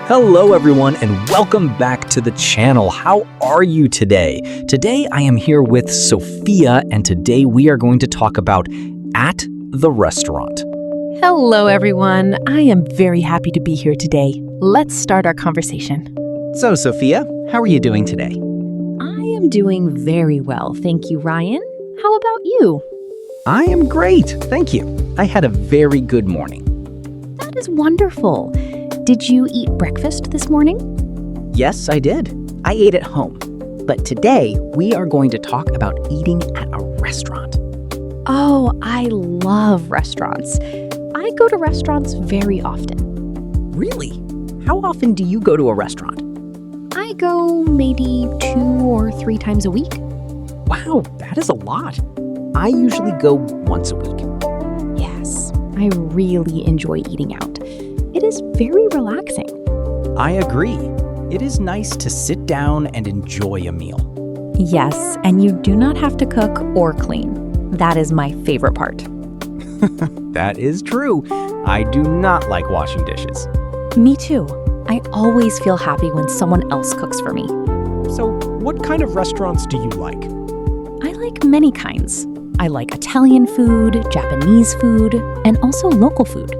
Hello everyone and welcome back to the channel. How are you today? Today I am here with Sophia and today we are going to talk about at the restaurant. Hello, everyone. I am very happy to be here today. Let's start our conversation. So Sophia, how are you doing today? I am doing very well, thank you, Ryan. How about you? I am great, thank you. I had a very good morning. That is wonderful. Did you eat breakfast this morning? Yes, I did. I ate at home. But today we are going to talk about eating at a restaurant. Oh, I love restaurants. I go to restaurants very often. Really? How often do you go to a restaurant? I go maybe 2 or 3 times a week. Wow, that is a lot. I usually go once a week. Yes, I really enjoy eating out. It is very relaxing. I agree. It is nice to sit down and enjoy a meal. Yes, and you do not have to cook or clean. That is my favorite part. That is true. I do not like washing dishes. Me too. I always feel happy when someone else cooks for me. So, what kind of restaurants do you like? I like many kinds. I like Italian food, Japanese food, and also local food.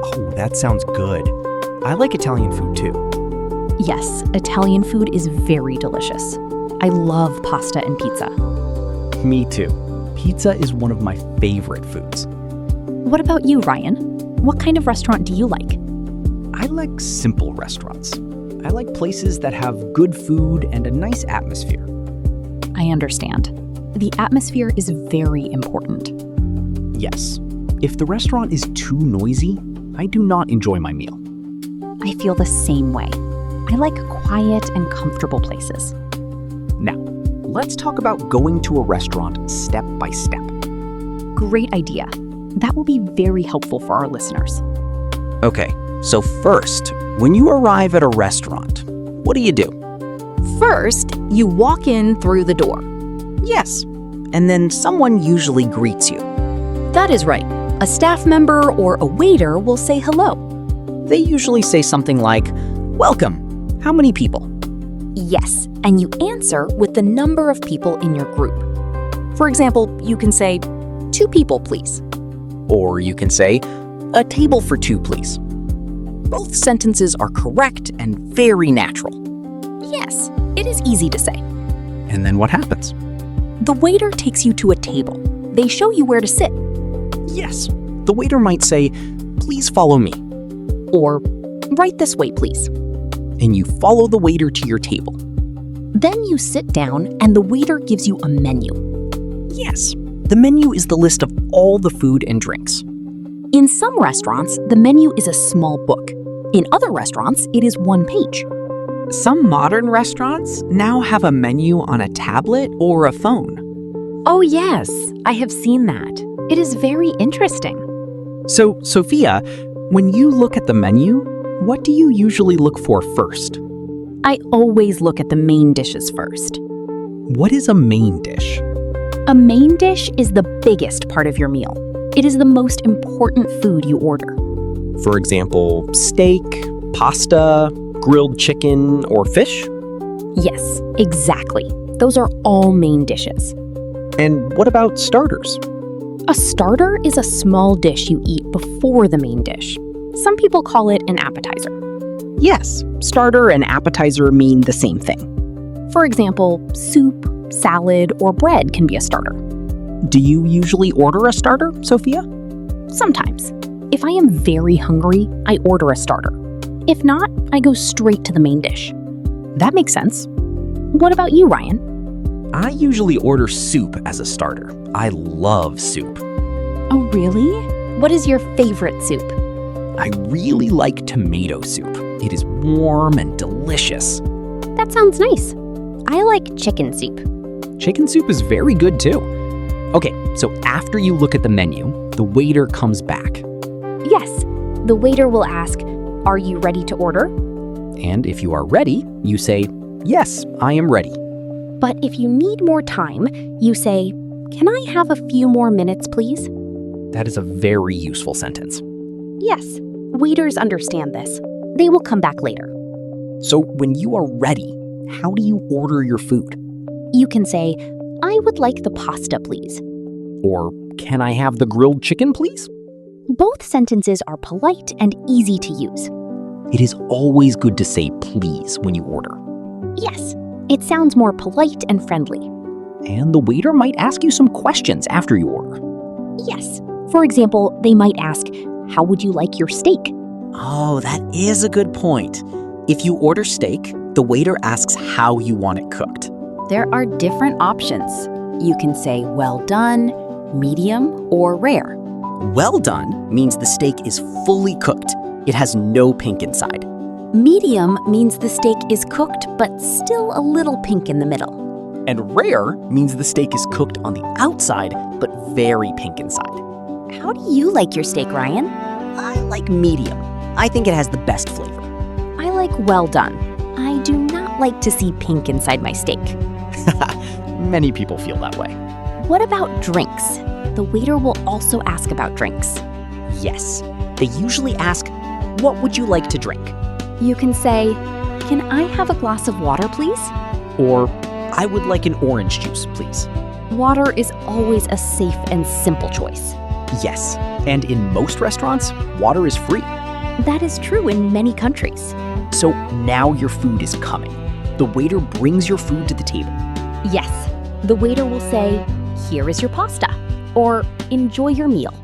Oh, that sounds good. I like Italian food too. Yes, Italian food is very delicious. I love pasta and pizza. Me too. Pizza is one of my favorite foods. What about you, Ryan? What kind of restaurant do you like? I like simple restaurants. I like places that have good food and a nice atmosphere. I understand. The atmosphere is very important. Yes. If the restaurant is too noisy, I do not enjoy my meal. I feel the same way. I like quiet and comfortable places. Now, let's talk about going to a restaurant step by step. Great idea. That will be very helpful for our listeners. Okay, so first, when you arrive at a restaurant, what do you do? First, you walk in through the door. Yes, and then someone usually greets you. That is right. A staff member or a waiter will say hello. They usually say something like, "Welcome. How many people?" Yes, and you answer with the number of people in your group. For example, you can say, 2 people, please. Or you can say, "A table for 2, please." Both sentences are correct and very natural. Yes, it is easy to say. And then what happens? The waiter takes you to a table. They show you where to sit. Yes, the waiter might say, "Please follow me." Or, right this way, please. And you follow the waiter to your table. Then you sit down and the waiter gives you a menu. Yes, the menu is the list of all the food and drinks. In some restaurants, the menu is a small book. In other restaurants, it is 1 page. Some modern restaurants now have a menu on a tablet or a phone. Oh yes, I have seen that. It is very interesting. So, Sophia, when you look at the menu, what do you usually look for first? I always look at the main dishes first. What is a main dish? A main dish is the biggest part of your meal. It is the most important food you order. For example, steak, pasta, grilled chicken, or fish? Yes, exactly. Those are all main dishes. And what about starters? A starter is a small dish you eat before the main dish. Some people call it an appetizer. Yes, starter and appetizer mean the same thing. For example, soup, salad, or bread can be a starter. Do you usually order a starter, Sophia? Sometimes. If I am very hungry, I order a starter. If not, I go straight to the main dish. That makes sense. What about you, Ryan? I usually order soup as a starter. I love soup. Oh, really? What is your favorite soup? I really like tomato soup. It is warm and delicious. That sounds nice. I like chicken soup. Chicken soup is very good too. Okay, so after you look at the menu, the waiter comes back. Yes, the waiter will ask, "Are you ready to order?" And if you are ready, you say, "Yes, I am ready." But if you need more time, you say, "Can I have a few more minutes, please?" That is a very useful sentence. Yes, waiters understand this. They will come back later. So when you are ready, how do you order your food? You can say, I would like the pasta, please. Or, can I have the grilled chicken, please? Both sentences are polite and easy to use. It is always good to say please when you order. Yes, it sounds more polite and friendly. And the waiter might ask you some questions after you order. Yes. For example, they might ask, how would you like your steak? Oh, that is a good point. If you order steak, the waiter asks how you want it cooked. There are different options. You can say well done, medium, or rare. Well done means the steak is fully cooked. It has no pink inside. Medium means the steak is cooked but still a little pink in the middle. And rare means the steak is cooked on the outside but very pink inside. How do you like your steak, Ryan? I like medium. I think it has the best flavor. I like well done. I do not like to see pink inside my steak. Many people feel that way. What about drinks? The waiter will also ask about drinks. Yes, they usually ask, what would you like to drink? You can say, can I have a glass of water, please? Or, I would like an orange juice, please. Water is always a safe and simple choice. Yes, and in most restaurants, water is free. That is true in many countries. So now your food is coming. The waiter brings your food to the table. Yes, the waiter will say, here is your pasta, or enjoy your meal.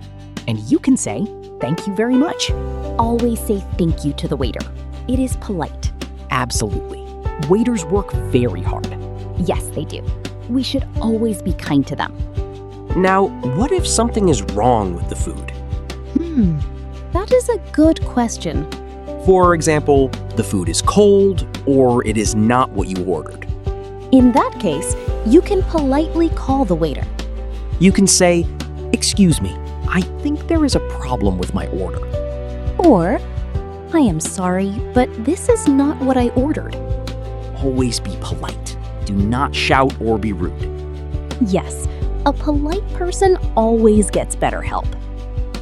And you can say, thank you very much. Always say thank you to the waiter. It is polite. Absolutely. Waiters work very hard. Yes, they do. We should always be kind to them. Now, what if something is wrong with the food? That is a good question. For example, the food is cold or it is not what you ordered. In that case, you can politely call the waiter. You can say, excuse me, I think there is a problem with my order. Or, I am sorry, but this is not what I ordered. Always be polite. Do not shout or be rude. Yes, a polite person always gets better help.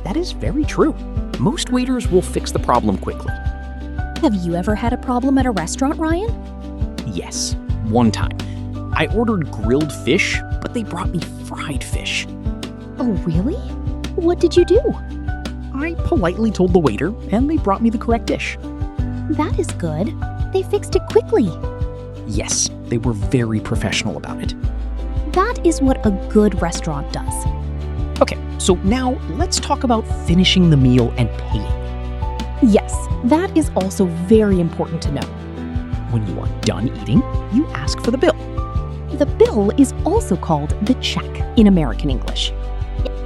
That is very true. Most waiters will fix the problem quickly. Have you ever had a problem at a restaurant, Ryan? Yes, one time. I ordered grilled fish, but they brought me fried fish. Oh, really? What did you do? I politely told the waiter, and they brought me the correct dish. That is good. They fixed it quickly. Yes, they were very professional about it. That is what a good restaurant does. Okay, so now let's talk about finishing the meal and paying. Yes, that is also very important to know. When you are done eating, you ask for the bill. The bill is also called the check in American English.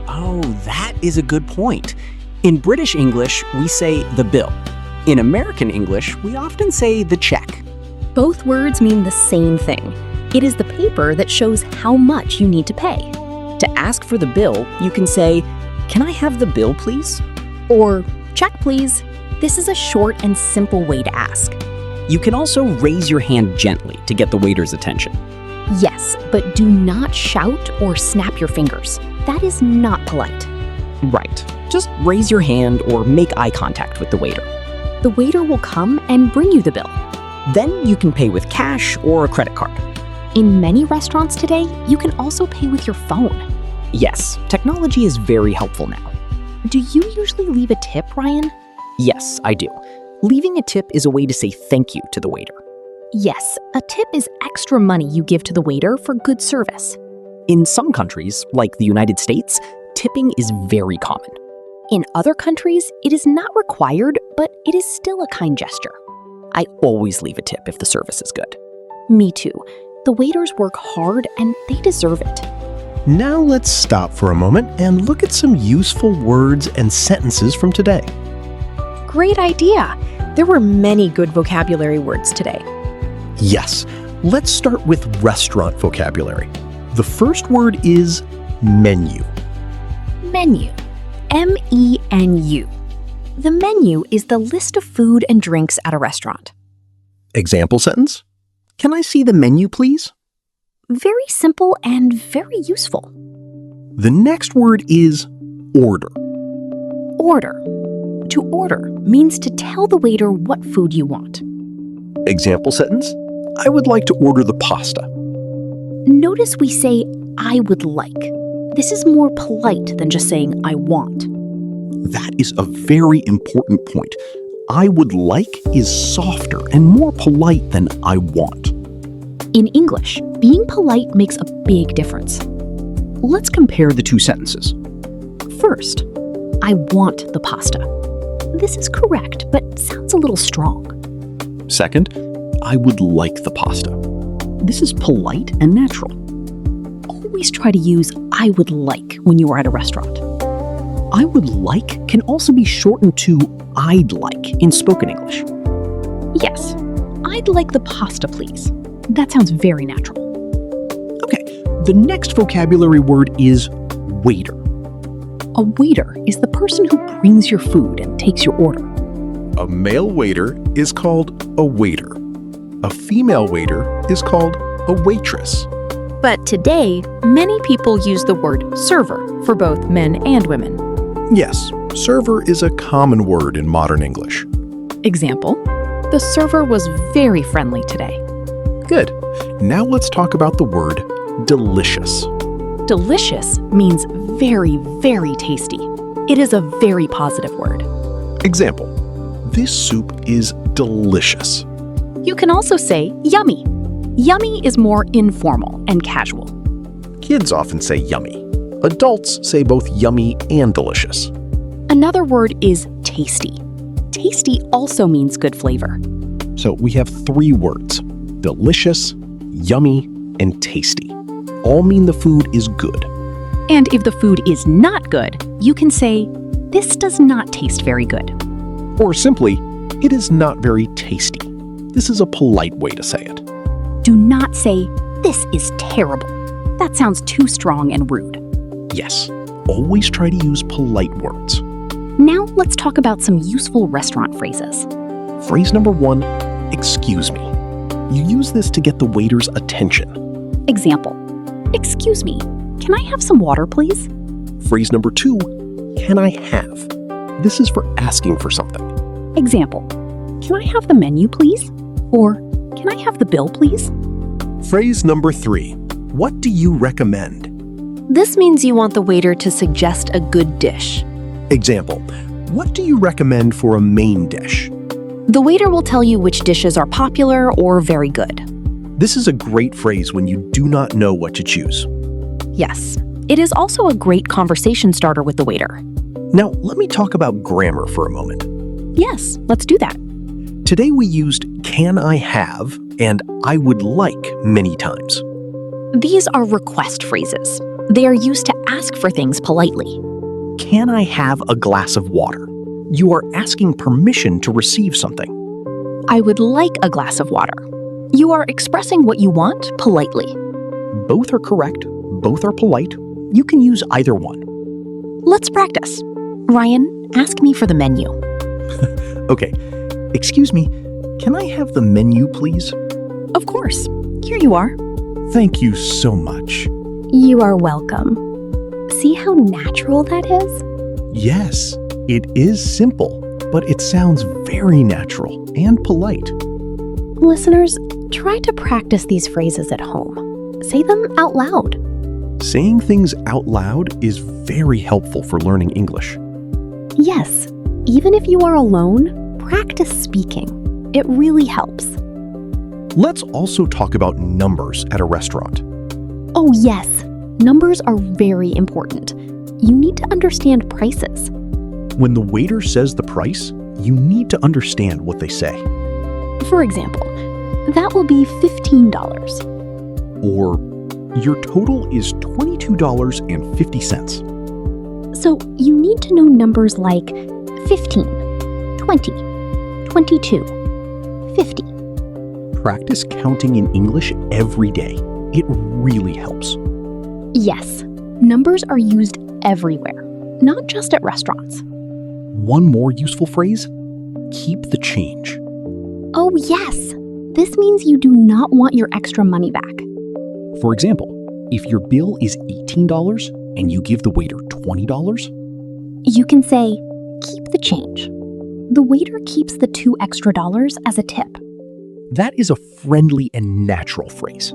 Oh, that is a good point. In British English, we say the bill. In American English, we often say the check. Both words mean the same thing. It is the paper that shows how much you need to pay. To ask for the bill, you can say, can I have the bill, please? Or, check please. This is a short and simple way to ask. You can also raise your hand gently to get the waiter's attention. Yes, but do not shout or snap your fingers. That is not polite. Right. Just raise your hand or make eye contact with the waiter. The waiter will come and bring you the bill. Then you can pay with cash or a credit card. In many restaurants today, you can also pay with your phone. Yes, technology is very helpful now. Do you usually leave a tip, Ryan? Yes, I do. Leaving a tip is a way to say thank you to the waiter. Yes, a tip is extra money you give to the waiter for good service. In some countries, like the United States, tipping is very common. In other countries, it is not required, but it is still a kind gesture. I always leave a tip if the service is good. Me too. The waiters work hard and they deserve it. Now let's stop for a moment and look at some useful words and sentences from today. Great idea! There were many good vocabulary words today. Yes, let's start with restaurant vocabulary. The first word is menu. Menu. M-E-N-U. The menu is the list of food and drinks at a restaurant. Example sentence. Can I see the menu, please? Very simple and very useful. The next word is order. Order. To order. means to tell the waiter what food you want. Example sentence: I would like to order the pasta. Notice we say, I would like. This is more polite than just saying, I want. That is a very important point. I would like is softer and more polite than I want. In English, being polite makes a big difference. Let's compare the two sentences. First, I want the pasta. This is correct, but sounds a little strong. Second, I would like the pasta. This is polite and natural. Always try to use I would like when you are at a restaurant. I would like can also be shortened to I'd like in spoken English. Yes, I'd like the pasta, please. That sounds very natural. Okay, the next vocabulary word is waiter. A waiter is the person who brings your food and takes your order. A male waiter is called a waiter. A female waiter is called a waitress. But today, many people use the word server for both men and women. Yes, server is a common word in modern English. Example, the server was very friendly today. Good. Now let's talk about the word delicious. Delicious means very, very tasty. It is a very positive word. Example: this soup is delicious. You can also say yummy. Yummy is more informal and casual. Kids often say yummy. Adults say both yummy and delicious. Another word is tasty. Tasty also means good flavor. So we have three words: delicious, yummy, and tasty. All mean the food is good. And if the food is not good, you can say, this does not taste very good. Or simply, it is not very tasty. This is a polite way to say it. Do not say, this is terrible. That sounds too strong and rude. Yes, always try to use polite words. Now let's talk about some useful restaurant phrases. Phrase number 1, excuse me. You use this to get the waiter's attention. Example, excuse me, can I have some water, please? Phrase number 2, can I have? This is for asking for something. Example, can I have the menu, please? Or, can I have the bill, please? Phrase number 3, what do you recommend? This means you want the waiter to suggest a good dish. Example, what do you recommend for a main dish? The waiter will tell you which dishes are popular or very good. This is a great phrase when you do not know what to choose. Yes, it is also a great conversation starter with the waiter. Now, let me talk about grammar for a moment. Yes, let's do that. Today we used can I have and I would like many times. These are request phrases. They are used to ask for things politely. Can I have a glass of water? You are asking permission to receive something. I would like a glass of water. You are expressing what you want politely. Both are correct. Both are polite. You can use either one. Let's practice. Ryan, ask me for the menu. Okay. Excuse me, can I have the menu, please? Of course. Here you are. Thank you so much. You are welcome. See how natural that is? Yes, it is simple, but it sounds very natural and polite. Listeners, try to practice these phrases at home. Say them out loud. Saying things out loud is very helpful for learning English. Yes, even if you are alone, practice speaking. It really helps. Let's also talk about numbers at a restaurant. Oh yes, numbers are very important. You need to understand prices. When the waiter says the price, you need to understand what they say. For example, that will be $15. Or, your total is $22.50. So you need to know numbers like 15, 20, 22, 50. Practice counting in English every day. It really helps. Yes, numbers are used everywhere, not just at restaurants. One more useful phrase, keep the change. Oh yes, this means you do not want your extra money back. For example, if your bill is $18 and you give the waiter $20, You can say, keep the change. The waiter keeps the $2 extra as a tip. That is a friendly and natural phrase.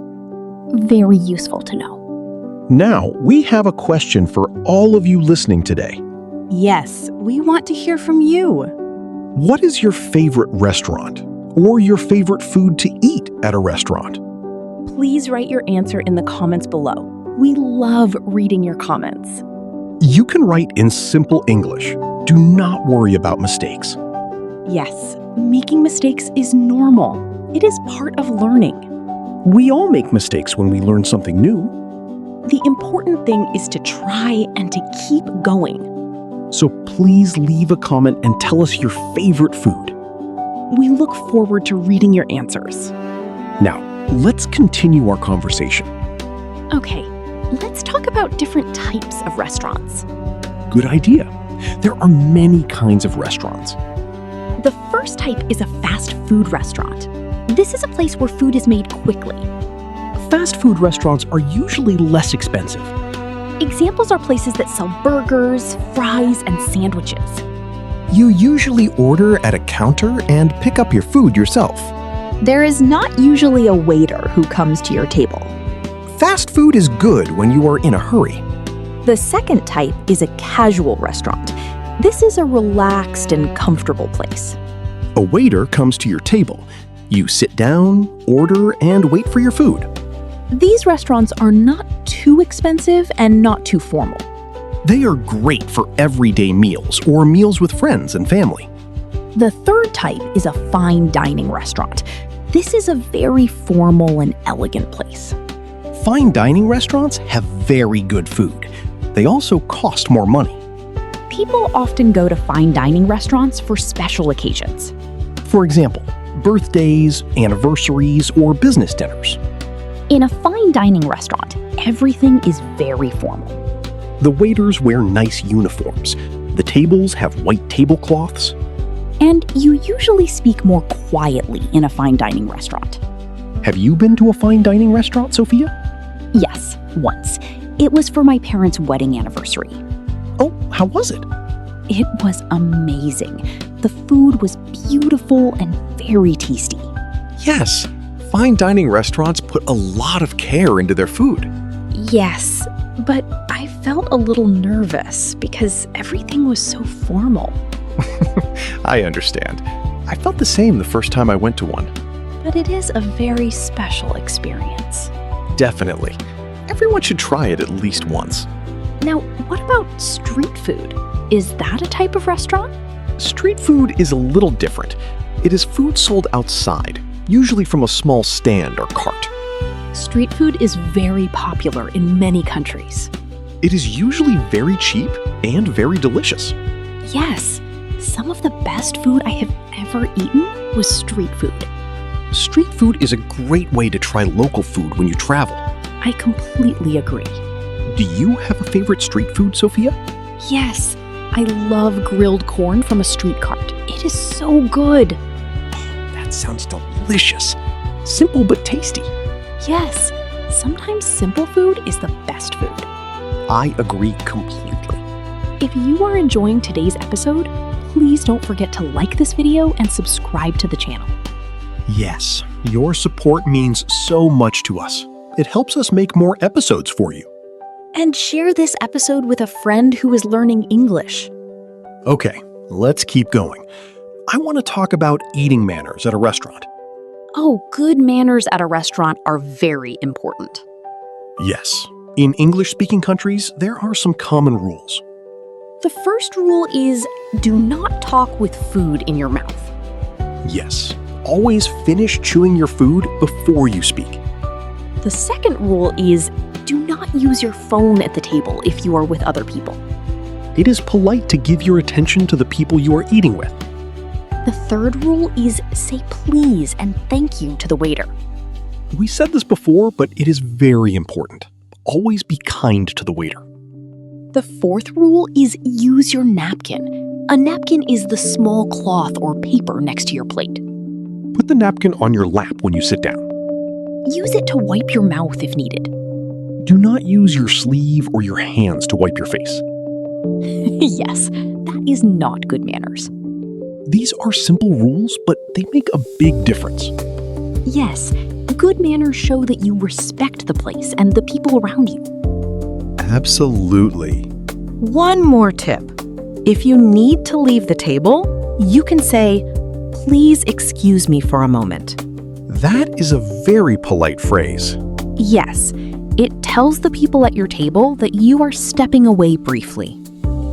Very useful to know. Now, we have a question for all of you listening today. Yes, we want to hear from you. What is your favorite restaurant or your favorite food to eat at a restaurant? Please write your answer in the comments below. We love reading your comments. You can write in simple English. Do not worry about mistakes. Yes, making mistakes is normal. It is part of learning. We all make mistakes when we learn something new. The important thing is to try and to keep going. So please leave a comment and tell us your favorite food. We look forward to reading your answers. Now, let's continue our conversation. Okay, let's talk about different types of restaurants. Good idea. There are many kinds of restaurants. The first type is a fast food restaurant. This is a place where food is made quickly. Fast food restaurants are usually less expensive. Examples are places that sell burgers, fries, and sandwiches. You usually order at a counter and pick up your food yourself. There is not usually a waiter who comes to your table. Fast food is good when you are in a hurry. The second type is a casual restaurant. This is a relaxed and comfortable place. A waiter comes to your table. You sit down, order, and wait for your food. These restaurants are not too expensive and not too formal. They are great for everyday meals or meals with friends and family. The third type is a fine dining restaurant. This is a very formal and elegant place. Fine dining restaurants have very good food. They also cost more money. People often go to fine dining restaurants for special occasions. For example, birthdays, anniversaries, or business dinners. In a fine dining restaurant, everything is very formal. The waiters wear nice uniforms. The tables have white tablecloths. And you usually speak more quietly in a fine dining restaurant. Have you been to a fine dining restaurant, Sophia? Yes, once. It was for my parents' wedding anniversary. Oh, how was it? It was amazing. The food was beautiful and very tasty. Yes, fine dining restaurants put a lot of care into their food. Yes, but I felt a little nervous because everything was so formal. I understand. I felt the same the first time I went to one. But it is a very special experience. Definitely. Everyone should try it at least once. Now, what about street food? Is that a type of restaurant? Street food is a little different. It is food sold outside, usually from a small stand or cart. Street food is very popular in many countries. It is usually very cheap and very delicious. Yes, some of the best food I have ever eaten was street food. Street food is a great way to try local food when you travel. I completely agree. Do you have a favorite street food, Sophia? Yes, I love grilled corn from a street cart. It is so good. That sounds delicious. Simple but tasty. Yes, sometimes simple food is the best food. I agree completely. If you are enjoying today's episode, please don't forget to like this video and subscribe to the channel. Yes, your support means so much to us. It helps us make more episodes for you. And share this episode with a friend who is learning English. Okay, let's keep going. I want to talk about eating manners at a restaurant. Oh, good manners at a restaurant are very important. Yes, in English-speaking countries, there are some common rules. The first rule is do not talk with food in your mouth. Yes, always finish chewing your food before you speak. The second rule is do not use your phone at the table if you are with other people. It is polite to give your attention to the people you are eating with. The third rule is say please and thank you to the waiter. We said this before, but it is very important. Always be kind to the waiter. The fourth rule is use your napkin. A napkin is the small cloth or paper next to your plate. Put the napkin on your lap when you sit down. Use it to wipe your mouth if needed. Do not use your sleeve or your hands to wipe your face. Yes, that is not good manners. These are simple rules, but they make a big difference. Yes, good manners show that you respect the place and the people around you. Absolutely. One more tip. If you need to leave the table, you can say, "Please excuse me for a moment." That is a very polite phrase. Yes, it tells the people at your table that you are stepping away briefly.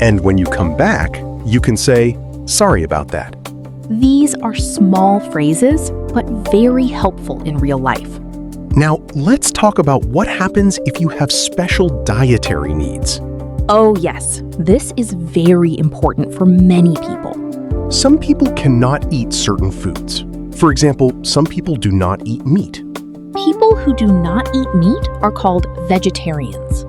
And when you come back, you can say, "Sorry about that." These are small phrases, but very helpful in real life. Now, let's talk about what happens if you have special dietary needs. Oh yes, this is very important for many people. Some people cannot eat certain foods. For example, some people do not eat meat. People who do not eat meat are called vegetarians.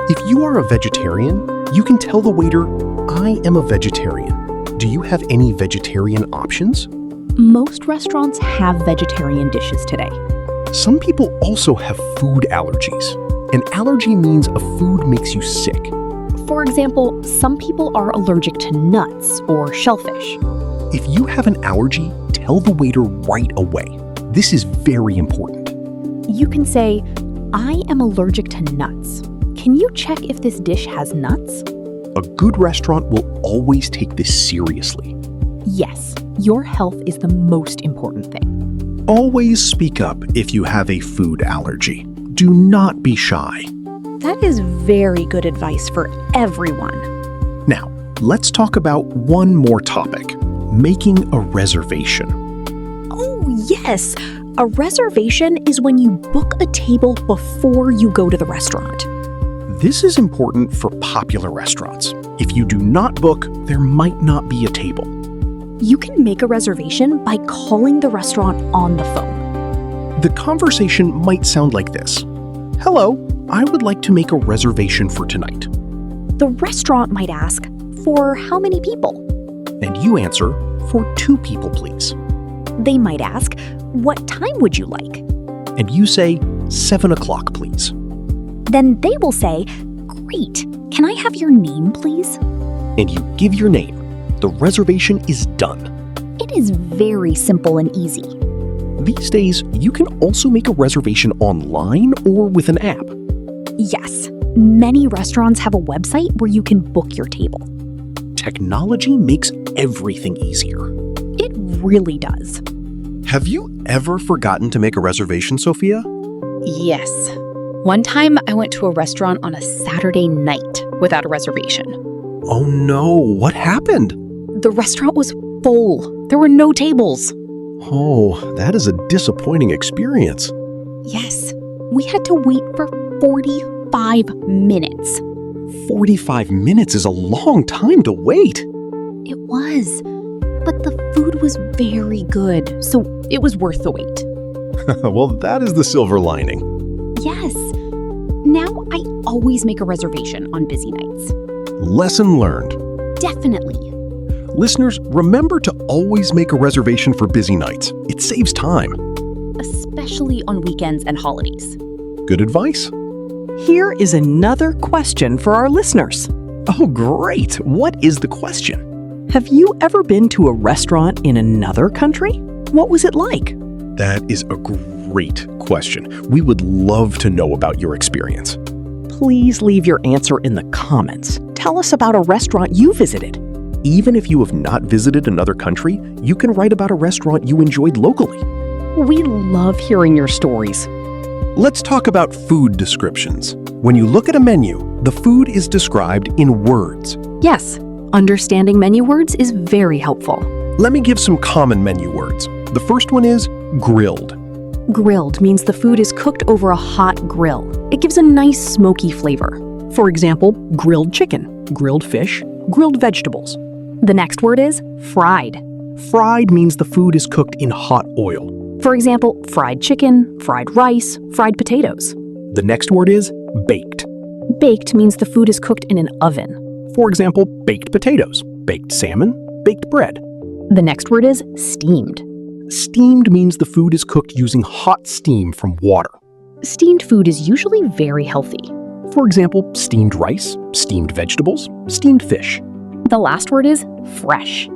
If you are a vegetarian, you can tell the waiter, "I am a vegetarian. Do you have any vegetarian options?" Most restaurants have vegetarian dishes today. Some people also have food allergies. An allergy means a food makes you sick. For example, some people are allergic to nuts or shellfish. If you have an allergy, tell the waiter right away. This is very important. You can say, "I am allergic to nuts. Can you check if this dish has nuts?" A good restaurant will always take this seriously. Yes, your health is the most important thing. Always speak up if you have a food allergy. Do not be shy. That is very good advice for everyone. Now, let's talk about one more topic, making a reservation. Oh, yes. A reservation is when you book a table before you go to the restaurant. This is important for popular restaurants. If you do not book, there might not be a table. You can make a reservation by calling the restaurant on the phone. The conversation might sound like this. "Hello, I would like to make a reservation for tonight." The restaurant might ask, "For how many people?" And you answer, "For 2 people, please." They might ask, "What time would you like?" And you say, 7 o'clock, please. Then they will say, "Great, can I have your name, please?" And you give your name. The reservation is done. It is very simple and easy. These days, you can also make a reservation online or with an app. Yes, many restaurants have a website where you can book your table. Technology makes everything easier. It really does. Have you ever forgotten to make a reservation, Sophia? Yes. One time I went to a restaurant on a Saturday night without a reservation. Oh no, what happened? The restaurant was full. There were no tables. Oh, that is a disappointing experience. Yes, we had to wait for 45 minutes. 45 minutes is a long time to wait. It was, but the food was very good, so it was worth the wait. Well, that is the silver lining. Yes. Now I always make a reservation on busy nights. Lesson learned. Definitely. Listeners, remember to always make a reservation for busy nights. It saves time. Especially on weekends and holidays. Good advice? Here is another question for our listeners. Oh, great. What is the question? Have you ever been to a restaurant in another country? What was it like? That is a great question. We would love to know about your experience. Please leave your answer in the comments. Tell us about a restaurant you visited. Even if you have not visited another country, you can write about a restaurant you enjoyed locally. We love hearing your stories. Let's talk about food descriptions. When you look at a menu, the food is described in words. Yes, understanding menu words is very helpful. Let me give some common menu words. The first one is grilled. Grilled means the food is cooked over a hot grill. It gives a nice smoky flavor. For example, grilled chicken, grilled fish, grilled vegetables. The next word is fried. Fried means the food is cooked in hot oil. For example, fried chicken, fried rice, fried potatoes. The next word is baked. Baked means the food is cooked in an oven. For example, baked potatoes, baked salmon, baked bread. The next word is steamed. Steamed means the food is cooked using hot steam from water. Steamed food is usually very healthy. For example, steamed rice, steamed vegetables, steamed fish. The last word is fresh.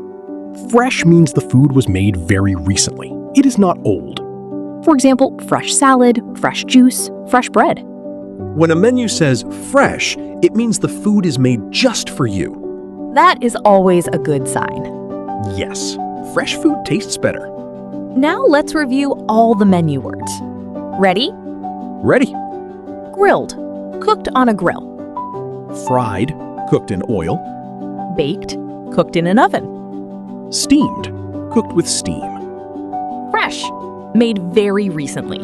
Fresh means the food was made very recently. It is not old. For example, fresh salad, fresh juice, fresh bread. When a menu says fresh, it means the food is made just for you. That is always a good sign. Yes, fresh food tastes better. Now let's review all the menu words. Ready? Ready. Grilled, cooked on a grill. Fried, cooked in oil. Baked, cooked in an oven. Steamed, cooked with steam. Fresh, made very recently.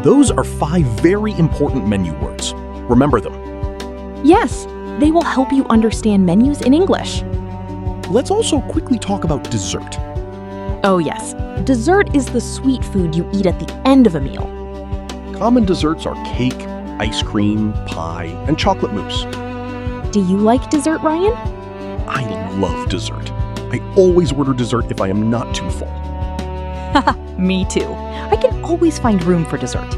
Those are 5 very important menu words. Remember them. Yes, they will help you understand menus in English. Let's also quickly talk about dessert. Oh yes, dessert is the sweet food you eat at the end of a meal. Common desserts are cake, ice cream, pie, and chocolate mousse. Do you like dessert, Ryan? I love dessert. I always order dessert if I am not too full. Me too. I can always find room for dessert.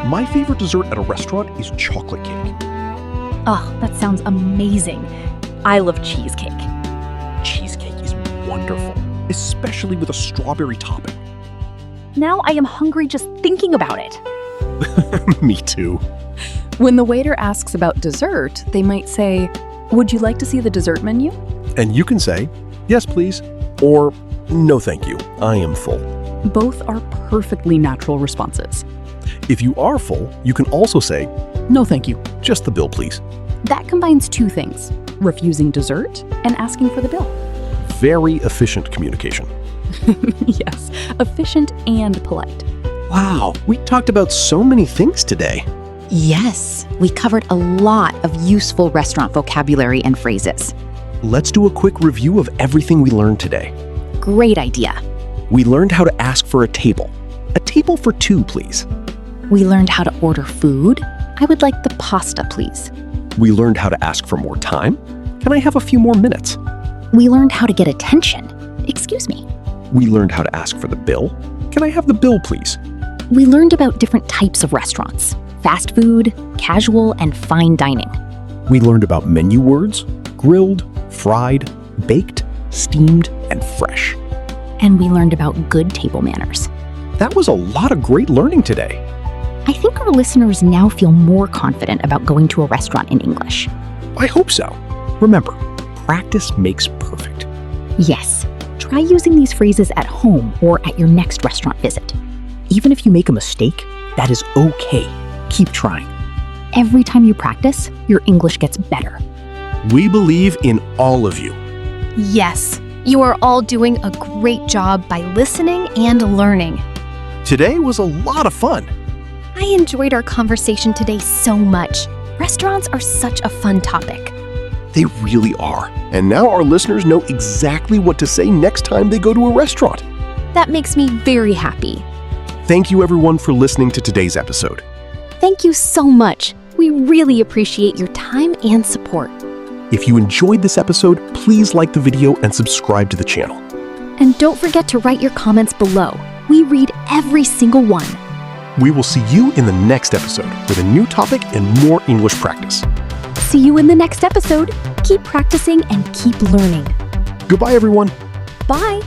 My favorite dessert at a restaurant is chocolate cake. Oh, that sounds amazing. I love cheesecake. Cheesecake is wonderful, especially with a strawberry topping. Now I am hungry just thinking about it. Me too. When the waiter asks about dessert, they might say, "Would you like to see the dessert menu?" And you can say, "Yes, please," or "No, thank you, I am full." Both are perfectly natural responses. If you are full, you can also say, "No, thank you, just the bill, please." That combines 2 things, refusing dessert and asking for the bill. Very efficient communication. Yes, efficient and polite. Wow, we talked about so many things today. Yes, we covered a lot of useful restaurant vocabulary and phrases. Let's do a quick review of everything we learned today. Great idea. We learned how to ask for a table. A table for 2, please. We learned how to order food. I would like the pasta, please. We learned how to ask for more time. Can I have a few more minutes? We learned how to get attention. Excuse me. We learned how to ask for the bill. Can I have the bill, please? We learned about different types of restaurants: fast food, casual, and fine dining. We learned about menu words: grilled, fried, baked, steamed, and fresh. And we learned about good table manners. That was a lot of great learning today. I think our listeners now feel more confident about going to a restaurant in English. I hope so. Remember, practice makes perfect. Yes, try using these phrases at home or at your next restaurant visit. Even if you make a mistake, that is okay. Keep trying. Every time you practice, your English gets better. We believe in all of you. Yes, you are all doing a great job by listening and learning. Today was a lot of fun. I enjoyed our conversation today so much. Restaurants are such a fun topic. They really are. And now our listeners know exactly what to say next time they go to a restaurant. That makes me very happy. Thank you everyone for listening to today's episode. Thank you so much. We really appreciate your time and support. If you enjoyed this episode, please like the video and subscribe to the channel. And don't forget to write your comments below. We read every single one. We will see you in the next episode with a new topic and more English practice. See you in the next episode. Keep practicing and keep learning. Goodbye, everyone. Bye.